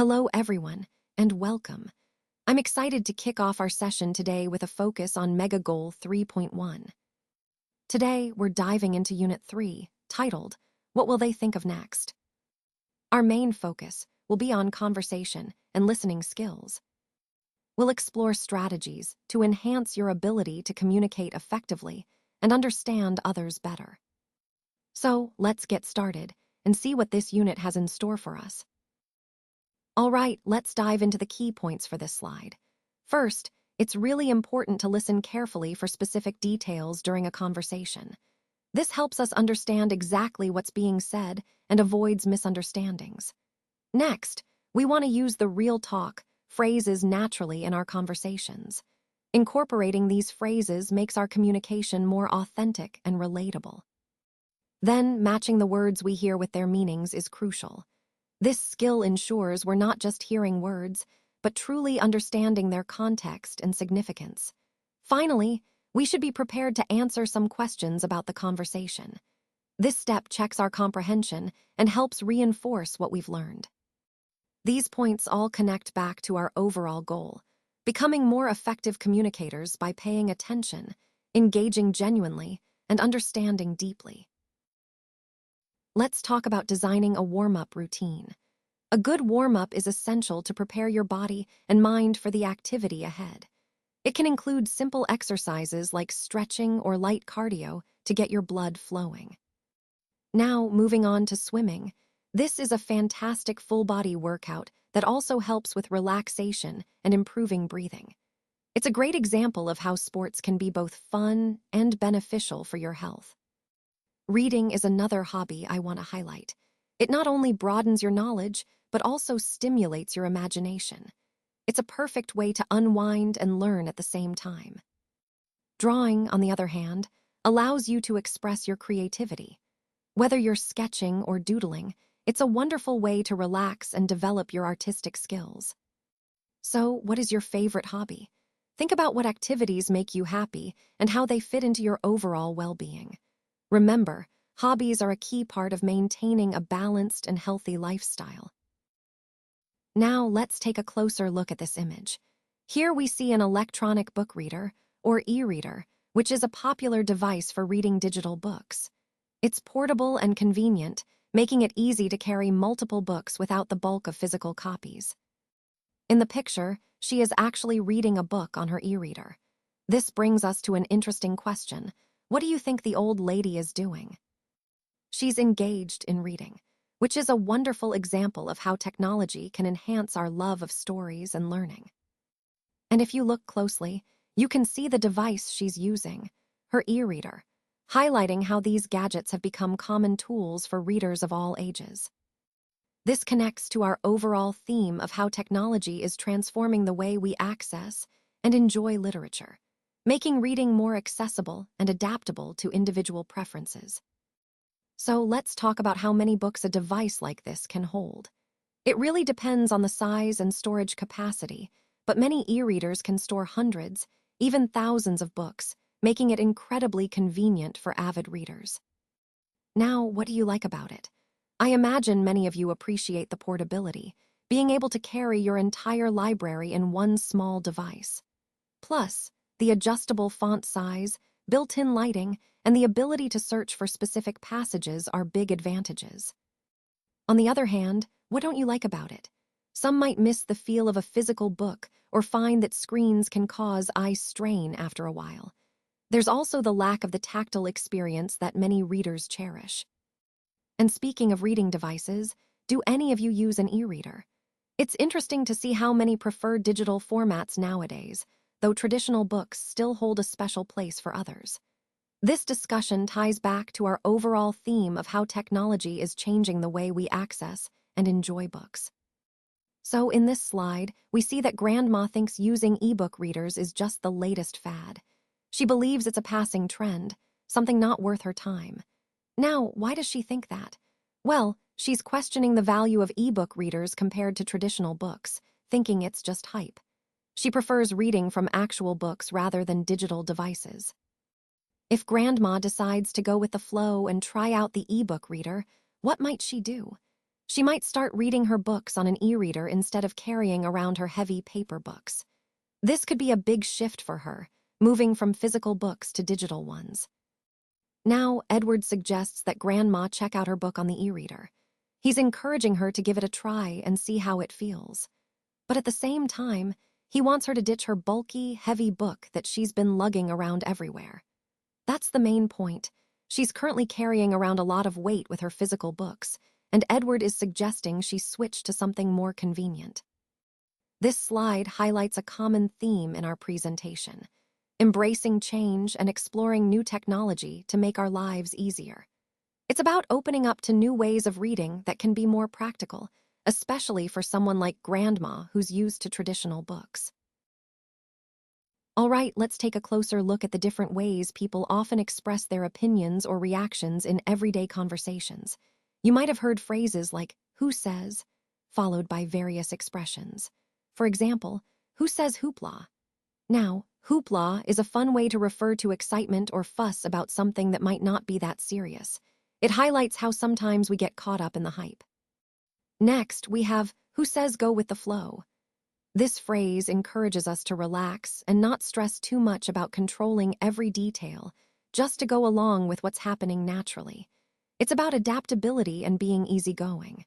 Hello, everyone, and welcome. I'm excited to kick off our session today with a focus on Mega Goal 3.1. Today, we're diving into Unit 3, titled, What Will They Think of Next? Our main focus will be on conversation and listening skills. We'll explore strategies to enhance your ability to communicate effectively and understand others better. So, let's get started and see what this unit has in store for us. All right, let's dive into the key points for this slide. First, it's really important to listen carefully for specific details during a conversation. This helps us understand exactly what's being said and avoids misunderstandings. Next, we want to use the real talk phrases naturally in our conversations. Incorporating these phrases makes our communication more authentic and relatable. Then, matching the words we hear with their meanings is crucial. This skill ensures we're not just hearing words, but truly understanding their context and significance. Finally, we should be prepared to answer some questions about the conversation. This step checks our comprehension and helps reinforce what we've learned. These points all connect back to our overall goal, becoming more effective communicators by paying attention, engaging genuinely, and understanding deeply. Let's talk about designing a warm-up routine. A good warm-up is essential to prepare your body and mind for the activity ahead. It can include simple exercises like stretching or light cardio to get your blood flowing. Now, moving on to swimming. This is a fantastic full-body workout that also helps with relaxation and improving breathing. It's a great example of how sports can be both fun and beneficial for your health. Reading is another hobby I want to highlight. It not only broadens your knowledge, but also stimulates your imagination. It's a perfect way to unwind and learn at the same time. Drawing, on the other hand, allows you to express your creativity. Whether you're sketching or doodling, it's a wonderful way to relax and develop your artistic skills. So, what is your favorite hobby? Think about what activities make you happy and how they fit into your overall well-being. Remember, hobbies are a key part of maintaining a balanced and healthy lifestyle. Now let's take a closer look at this image. Here we see an electronic book reader, or e-reader, which is a popular device for reading digital books. It's portable and convenient, making it easy to carry multiple books without the bulk of physical copies. In the picture, she is actually reading a book on her e-reader. This brings us to an interesting question. What do you think the old lady is doing? She's engaged in reading, which is a wonderful example of how technology can enhance our love of stories and learning. And if you look closely, you can see the device she's using, her e-reader, highlighting how these gadgets have become common tools for readers of all ages. This connects to our overall theme of how technology is transforming the way we access and enjoy literature, making reading more accessible and adaptable to individual preferences. So let's talk about how many books a device like this can hold. It really depends on the size and storage capacity, but many e-readers can store hundreds, even thousands of books, making it incredibly convenient for avid readers. Now, what do you like about it? I imagine many of you appreciate the portability, being able to carry your entire library in one small device. Plus, the adjustable font size, built-in lighting, and the ability to search for specific passages are big advantages. On the other hand, what don't you like about it? Some might miss the feel of a physical book or find that screens can cause eye strain after a while. There's also the lack of the tactile experience that many readers cherish. And speaking of reading devices, do any of you use an e-reader? It's interesting to see how many prefer digital formats nowadays, though traditional books still hold a special place for others. This discussion ties back to our overall theme of how technology is changing the way we access and enjoy books. So in this slide, we see that Grandma thinks using e-book readers is just the latest fad. She believes it's a passing trend, something not worth her time. Now, why does she think that? Well, she's questioning the value of e-book readers compared to traditional books, thinking it's just hype. She prefers reading from actual books rather than digital devices. If Grandma decides to go with the flow and try out the e-book reader, what might she do? She might start reading her books on an e-reader instead of carrying around her heavy paper books. This could be a big shift for her, moving from physical books to digital ones. Now, Edward suggests that Grandma check out her book on the e-reader. He's encouraging her to give it a try and see how it feels. But at the same time, he wants her to ditch her bulky, heavy book that she's been lugging around everywhere. That's the main point. She's currently carrying around a lot of weight with her physical books, and Edward is suggesting she switch to something more convenient. This slide highlights a common theme in our presentation: embracing change and exploring new technology to make our lives easier. It's about opening up to new ways of reading that can be more practical, especially for someone like Grandma who's used to traditional books. All right, let's take a closer look at the different ways people often express their opinions or reactions in everyday conversations. You might have heard phrases like, "who says?" followed by various expressions. For example, "who says hoopla?" Now, hoopla is a fun way to refer to excitement or fuss about something that might not be that serious. It highlights how sometimes we get caught up in the hype. Next, we have, "who says go with the flow?" This phrase encourages us to relax and not stress too much about controlling every detail, just to go along with what's happening naturally. It's about adaptability and being easygoing.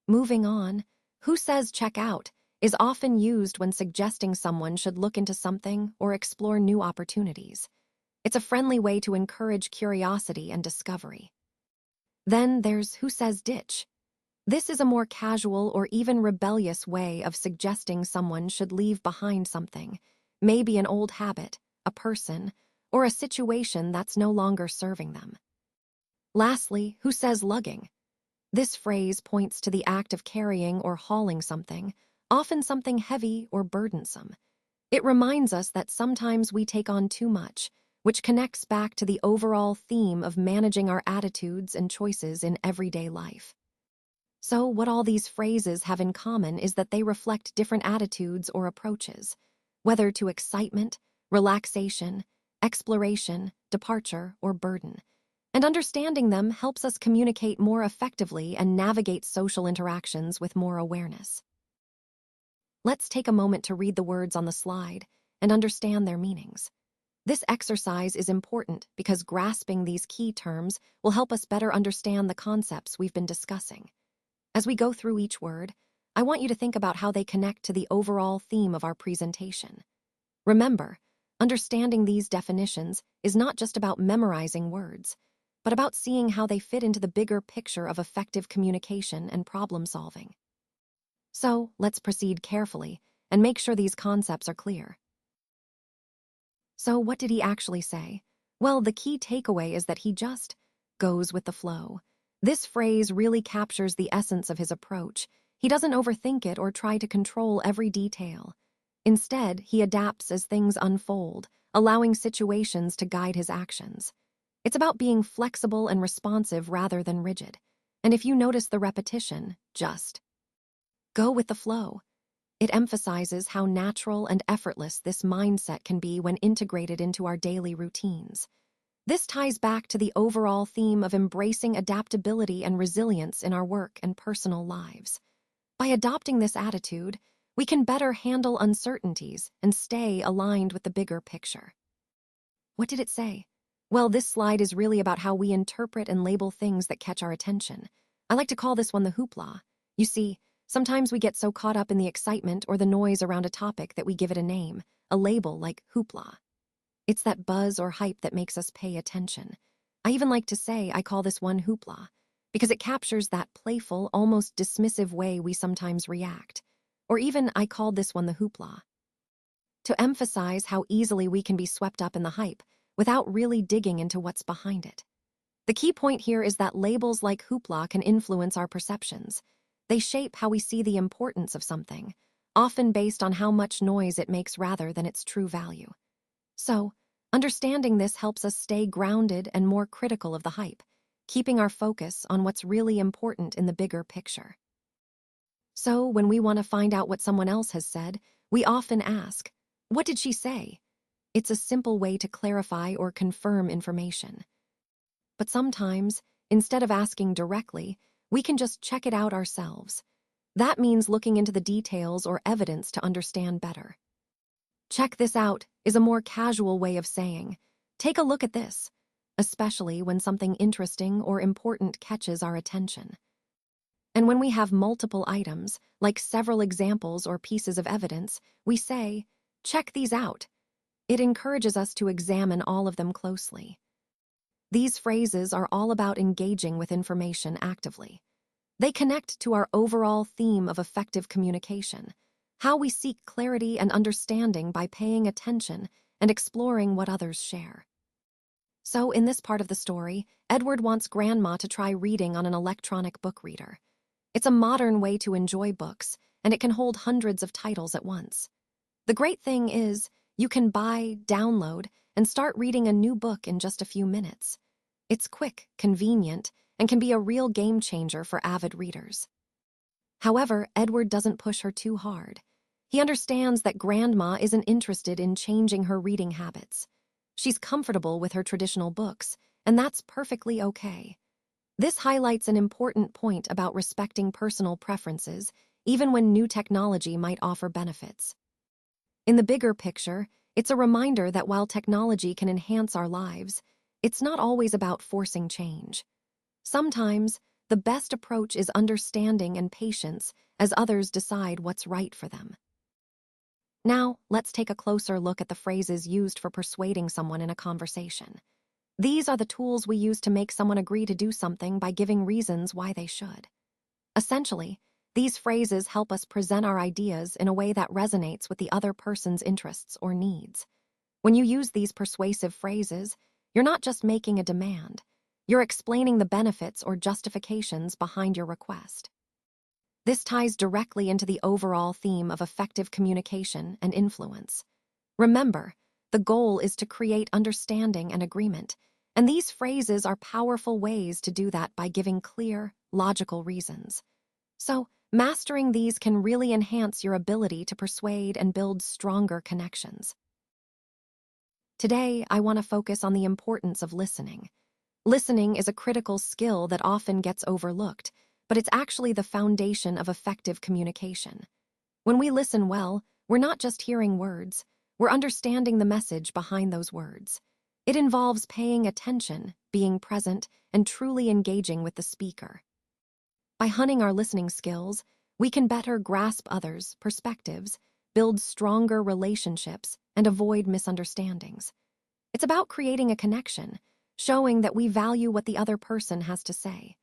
Moving on, "who says check out?" is often used when suggesting someone should look into something or explore new opportunities. It's a friendly way to encourage curiosity and discovery. Then there's "who says ditch?" This is a more casual or even rebellious way of suggesting someone should leave behind something, maybe an old habit, a person, or a situation that's no longer serving them. Lastly, "who says lugging?" This phrase points to the act of carrying or hauling something, often something heavy or burdensome. It reminds us that sometimes we take on too much, which connects back to the overall theme of managing our attitudes and choices in everyday life. So, what all these phrases have in common is that they reflect different attitudes or approaches, whether to excitement, relaxation, exploration, departure, or burden. And understanding them helps us communicate more effectively and navigate social interactions with more awareness. Let's take a moment to read the words on the slide and understand their meanings. This exercise is important because grasping these key terms will help us better understand the concepts we've been discussing. As we go through each word, I want you to think about how they connect to the overall theme of our presentation. Remember, understanding these definitions is not just about memorizing words, but about seeing how they fit into the bigger picture of effective communication and problem solving. So, let's proceed carefully and make sure these concepts are clear. So, what did he actually say? Well, the key takeaway is that he just goes with the flow. This phrase really captures the essence of his approach. He doesn't overthink it or try to control every detail. Instead, he adapts as things unfold, allowing situations to guide his actions. It's about being flexible and responsive rather than rigid. And if you notice the repetition, just go with the flow. It emphasizes how natural and effortless this mindset can be when integrated into our daily routines. This ties back to the overall theme of embracing adaptability and resilience in our work and personal lives. By adopting this attitude, we can better handle uncertainties and stay aligned with the bigger picture. What did it say? Well, this slide is really about how we interpret and label things that catch our attention. I like to call this one the hoopla. You see, sometimes we get so caught up in the excitement or the noise around a topic that we give it a name, a label like hoopla. It's that buzz or hype that makes us pay attention. I even like to say I call this one hoopla, because it captures that playful, almost dismissive way we sometimes react. Or even I called this one the hoopla, to emphasize how easily we can be swept up in the hype without really digging into what's behind it. The key point here is that labels like hoopla can influence our perceptions. They shape how we see the importance of something, often based on how much noise it makes rather than its true value. So, understanding this helps us stay grounded and more critical of the hype, keeping our focus on what's really important in the bigger picture. So, when we want to find out what someone else has said, we often ask, "What did she say?" It's a simple way to clarify or confirm information. But sometimes, instead of asking directly, we can just check it out ourselves. That means looking into the details or evidence to understand better. Check this out is a more casual way of saying, take a look at this, especially when something interesting or important catches our attention. And when we have multiple items, like several examples or pieces of evidence, we say, check these out. It encourages us to examine all of them closely. These phrases are all about engaging with information actively. They connect to our overall theme of effective communication, how we seek clarity and understanding by paying attention and exploring what others share. So, in this part of the story, Edward wants Grandma to try reading on an electronic book reader. It's a modern way to enjoy books, and it can hold hundreds of titles at once. The great thing is, you can buy, download, and start reading a new book in just a few minutes. It's quick, convenient, and can be a real game changer for avid readers. However, Edward doesn't push her too hard. He understands that Grandma isn't interested in changing her reading habits. She's comfortable with her traditional books, and that's perfectly okay. This highlights an important point about respecting personal preferences, even when new technology might offer benefits. In the bigger picture, it's a reminder that while technology can enhance our lives, it's not always about forcing change. Sometimes, the best approach is understanding and patience as others decide what's right for them. Now, let's take a closer look at the phrases used for persuading someone in a conversation. These are the tools we use to make someone agree to do something by giving reasons why they should. Essentially, these phrases help us present our ideas in a way that resonates with the other person's interests or needs. When you use these persuasive phrases, you're not just making a demand. You're explaining the benefits or justifications behind your request. This ties directly into the overall theme of effective communication and influence. Remember, the goal is to create understanding and agreement, and these phrases are powerful ways to do that by giving clear, logical reasons. So, mastering these can really enhance your ability to persuade and build stronger connections. Today, I want to focus on the importance of listening. Listening is a critical skill that often gets overlooked, but it's actually the foundation of effective communication. When we listen well, we're not just hearing words, we're understanding the message behind those words. It involves paying attention, being present, and truly engaging with the speaker. By honing our listening skills, we can better grasp others' perspectives, build stronger relationships, and avoid misunderstandings. It's about creating a connection, showing that we value what the other person has to say.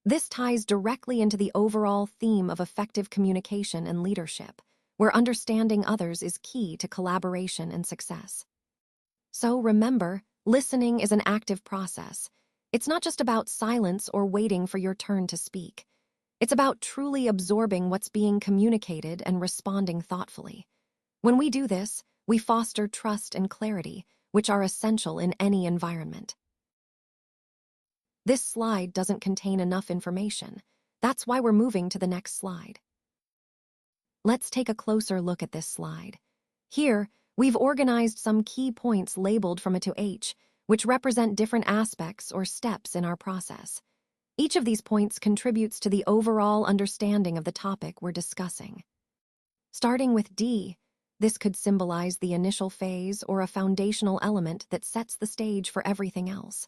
This ties directly into the overall theme of effective communication and leadership, where understanding others is key to collaboration and success. So remember, listening is an active process. It's not just about silence or waiting for your turn to speak. It's about truly absorbing what's being communicated and responding thoughtfully. When we do this, we foster trust and clarity, which are essential in any environment. This slide doesn't contain enough information. That's why we're moving to the next slide. Let's take a closer look at this slide. Here, we've organized some key points labeled from A to H, which represent different aspects or steps in our process. Each of these points contributes to the overall understanding of the topic we're discussing. Starting with D, this could symbolize the initial phase or a foundational element that sets the stage for everything else.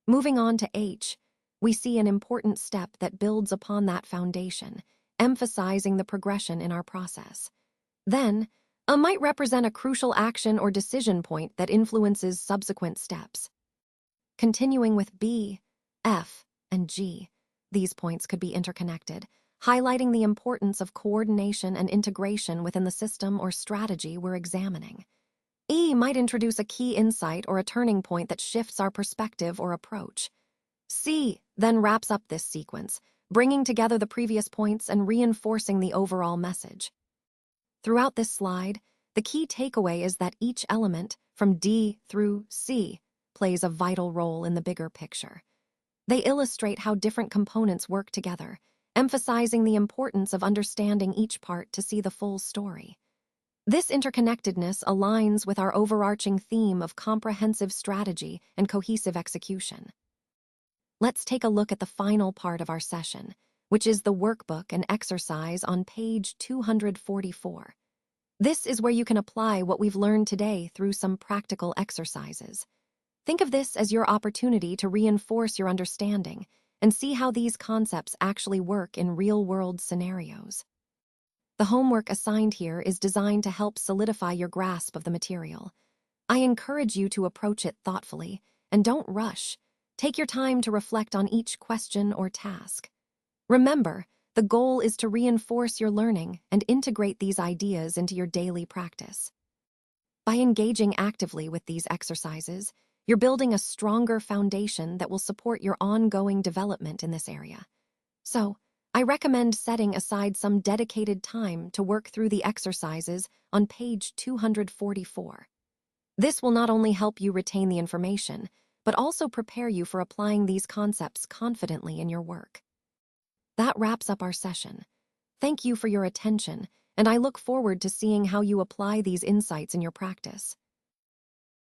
Moving on to H, we see an important step that builds upon that foundation, emphasizing the progression in our process. Then, A might represent a crucial action or decision point that influences subsequent steps. Continuing with B, F, and G, these points could be interconnected, highlighting the importance of coordination and integration within the system or strategy we're examining. E might introduce a key insight or a turning point that shifts our perspective or approach. C then wraps up this sequence, bringing together the previous points and reinforcing the overall message. Throughout this slide, the key takeaway is that each element, from D through C, plays a vital role in the bigger picture. They illustrate how different components work together, emphasizing the importance of understanding each part to see the full story. This interconnectedness aligns with our overarching theme of comprehensive strategy and cohesive execution. let's take a look at the final part of our session, which is the workbook and exercise on page 244. This is where you can apply what we've learned today through some practical exercises. Think of this as your opportunity to reinforce your understanding and see how these concepts actually work in real-world scenarios. The homework assigned here is designed to help solidify your grasp of the material. I encourage you to approach it thoughtfully, and don't rush. Take your time to reflect on each question or task. Remember, the goal is to reinforce your learning and integrate these ideas into your daily practice. By engaging actively with these exercises, you're building a stronger foundation that will support your ongoing development in this area. So, I recommend setting aside some dedicated time to work through the exercises on page 244. This will not only help you retain the information, but also prepare you for applying these concepts confidently in your work. That wraps up our session. Thank you for your attention, and I look forward to seeing how you apply these insights in your practice.